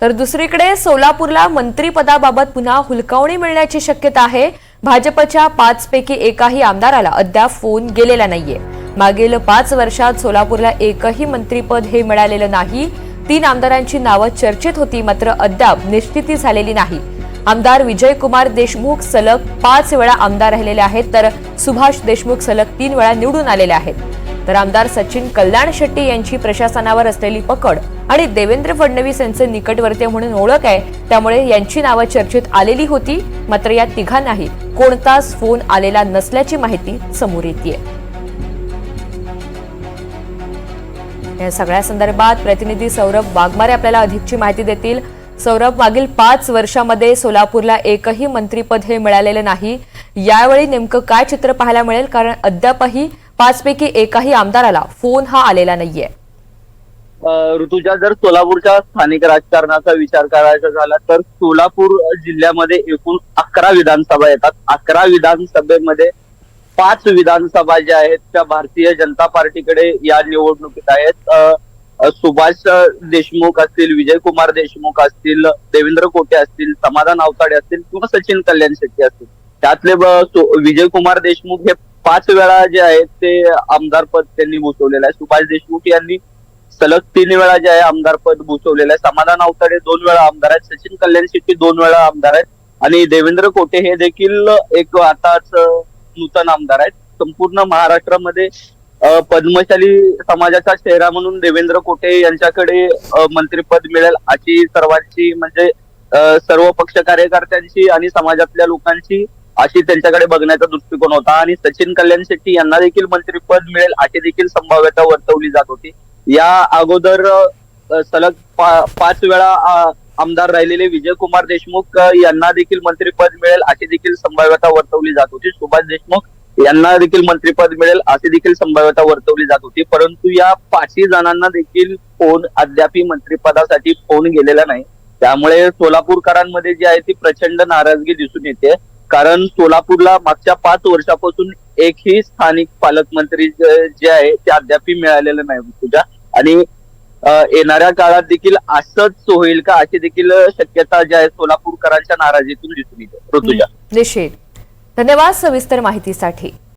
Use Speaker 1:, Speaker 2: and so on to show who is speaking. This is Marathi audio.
Speaker 1: तर दुसरीकडे सोलापूरला मंत्रिपदाबाबत पुन्हा हुलकावणी मिळण्याची शक्यता आहे। भाजपच्या 5 पैकी एकाही आमदाराला अद्याप फोन गेलेला नाहीये। मागील 5 वर्षात सोलापूरला एकही मंत्रिपद हे मिळालेलं नाही। 3 आमदारांची नावं चर्चेत होती, मात्र अद्याप निश्चिती झालेली नाही। आमदार विजयकुमार देशमुख सलग 5 वेळा आमदार राहिलेले आहेत, तर सुभाष देशमुख सलग 3 वेळा निवडून आलेले आहेत। तर आमदार सचिन कल्याण शेट्टी यांची प्रशासनावर असलेली पकड आणि देवेंद्र फडणवीस यांचे निकटवर्तीय म्हणून ओळख आहे, त्यामुळे यांची नावं चर्चेत आलेली होती। मात्र या तिघांनाही कोणताच फोन आलेला नसल्याची माहिती समोर येतेय। या सगळ्या संदर्भात प्रतिनिधी सौरभ वाघमारे आपल्याला अधिकची माहिती देतील। सौरभ, मागील 5 वर्षांमध्ये सोलापूरला एकही मंत्रिपद हे मिळालेले नाही। यावेळी नेमकं काय चित्र पाहायला मिळेल, कारण अद्यापही 5 पैकी एकाही आमदाराला फोन हा आलेला नाहीये।
Speaker 2: ऋतुजा, जर सोलापूरच्या स्थानिक राजकारणाचा विचार करायचा झाला तर सोलापूर जिल्ह्यामध्ये एकूण 11 विधानसभा येतात। 11 विधानसभेमध्ये 5 विधानसभा ज्या आहेत त्या भारतीय जनता पार्टीकडे या निवडणुकीत आहेत। सुभाष देशमुख असतील, विजयकुमार देशमुख असतील, देवेंद्र कोटे असतील, समाधान आवताडे असतील किंवा सचिन कल्याण शेट्टी असतील, त्यातले विजयकुमार देशमुख हे 5 वेळा जे आहेत ते आमदार पद त्यांनी भूषवलेलं आहे। सुभाष देशमुख यांनी सलग 3 वेळा जे आहे आमदार पद भूषवलेलं आहे। समाधान आवताडे 2 वेळा आमदार आहेत, सचिन कल्याण शेट्टी 2 वेळा आमदार आहेत आणि देवेंद्र कोटे हे देखील एक आताच नूतन आमदार आहेत। संपूर्ण महाराष्ट्रामध्ये पद्मशाली समाजाचा चेहरा म्हणून देवेंद्र कोटे यांच्याकडे मंत्रिपद मिळेल अशी सर्वांची, म्हणजे सर्व पक्ष कार्यकर्त्यांची आणि समाजातल्या लोकांची अशी त्यांच्याकडे बघण्याचा दृष्टिकोन होता। आणि सचिन कल्याण शेट्टी यांना देखील मंत्रिपद मिळेल अशी देखील संभाव्यता वर्तवली जात होती। या अगोदर सलग 5 वेळा आमदार राहिलेले विजयकुमार देशमुख यांना देखील मंत्रिपद मिळेल अशी देखील संभाव्यता वर्तवली जात होती। सुभाष देशमुख यांना देखील मंत्रिपद मिळेल अशी देखील संभाव्यता वर्तवली जात होती, परंतु या 5ही जणांना देखील फोन अद्याप मंत्रिपदासाठी फोन गेलेला नाही। त्यामुळे सोलापूरकरांमध्ये जी आहे ती प्रचंड नाराजगी दिसून येते, कारण सोलापूरला मागच्या 5 वर्षापासून एकही स्थानिक पालकमंत्री जे आहे ते अद्याप मिळालेलं नाही तुझ्या। आणि येणाऱ्या काळात देखील असंच होईल का अशी देखील शक्यता जी आहे सोलापूरकरांच्या नाराजीतून दिसून येते। ऋतुजा,
Speaker 1: निश्चित धन्यवाद सविस्तर माहितीसाठी।